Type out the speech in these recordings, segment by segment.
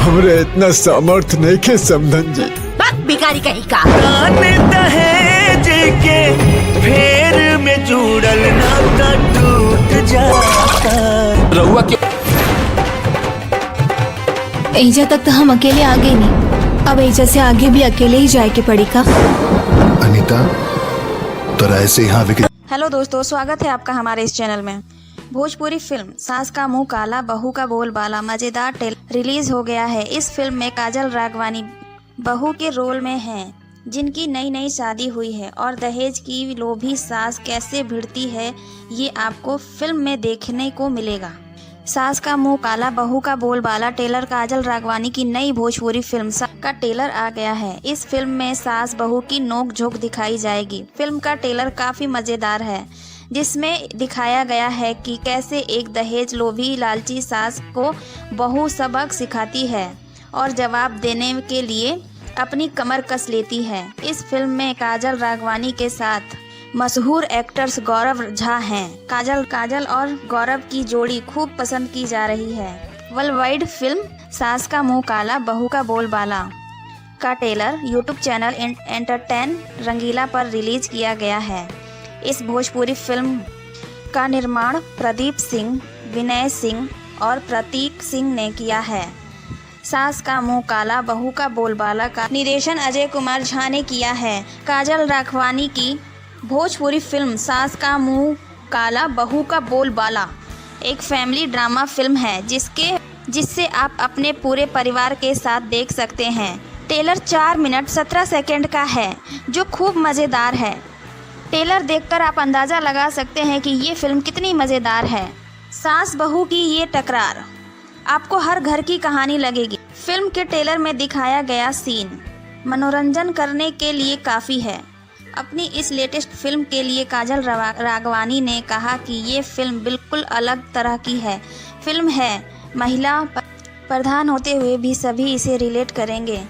हमरे इतना सामर्थ नहीं के समधन जी। बात बिगाड़ी कहीं का दहेज के फेर में जुड़ल नाता टूट जाता। रहुआ क्यों एजा तक तो हम अकेले आ गए नहीं, अब एजा से आगे भी अकेले ही जाए के पड़ी का। अनीता तो ऐसे यहाँ हेलो दोस्तों, स्वागत है आपका हमारे इस चैनल में। भोजपुरी फिल्म सास का मुंह काला बहू का बोल बाला मजेदार ट्रेलर रिलीज हो गया है। इस फिल्म में काजल राघवानी बहू के रोल में हैं, जिनकी नई नई शादी हुई है और दहेज की लोभी सास कैसे भिड़ती है ये आपको फिल्म में देखने को मिलेगा। सास का मुंह काला बहू का बोल बाला ट्रेलर काजल राघवानी की नई भोजपुरी फिल्म का ट्रेलर आ गया है। इस फिल्म में सास बहू की नोक झोंक दिखाई जाएगी। फिल्म का ट्रेलर काफ़ी मज़ेदार है, जिसमें दिखाया गया है कि कैसे एक दहेज लोभी लालची सास को बहू सबक सिखाती है और जवाब देने के लिए अपनी कमर कस लेती है। इस फिल्म में काजल राघवानी के साथ मशहूर एक्टर्स गौरव झा हैं। काजल और गौरव की जोड़ी खूब पसंद की जा रही है। वर्ल्ड वाइड फिल्म सास का मुंह काला बहू का बोल बाला का ट्रेलर यूट्यूब चैनल एंटरटेन रंगीला पर रिलीज किया गया है। इस भोजपुरी फिल्म का निर्माण प्रदीप सिंह, विनय सिंह और प्रतीक सिंह ने किया है। सास का मुंह काला बहू का बोलबाला का निर्देशन अजय कुमार झा ने किया है। काजल राघवानी की भोजपुरी फिल्म सास का मुंह काला बहू का बोलबाला एक फैमिली ड्रामा फिल्म है, जिससे आप अपने पूरे परिवार के साथ देख सकते हैं। ट्रेलर 4 मिनट 17 सेकंड का है, जो खूब मज़ेदार है। ट्रेलर देखकर आप अंदाज़ा लगा सकते हैं कि ये फिल्म कितनी मज़ेदार है। सास बहू की ये टकरार आपको हर घर की कहानी लगेगी। फिल्म के ट्रेलर में दिखाया गया सीन मनोरंजन करने के लिए काफ़ी है। अपनी इस लेटेस्ट फिल्म के लिए काजल राघवानी ने कहा कि ये फिल्म बिल्कुल अलग तरह की है। फिल्म है महिला प्रधान होते हुए भी सभी इसे रिलेट करेंगे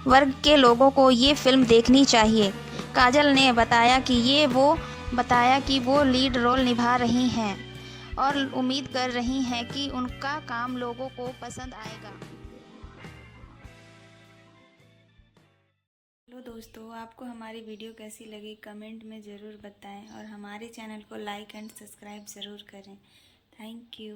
वर्ग के लोगों को ये फिल्म देखनी चाहिए। काजल ने बताया कि वो लीड रोल निभा रही हैं और उम्मीद कर रही हैं कि उनका काम लोगों को पसंद आएगा। हेलो दोस्तों, आपको हमारी वीडियो कैसी लगी कमेंट में ज़रूर बताएं और हमारे चैनल को लाइक एंड सब्सक्राइब ज़रूर करें। Thank you.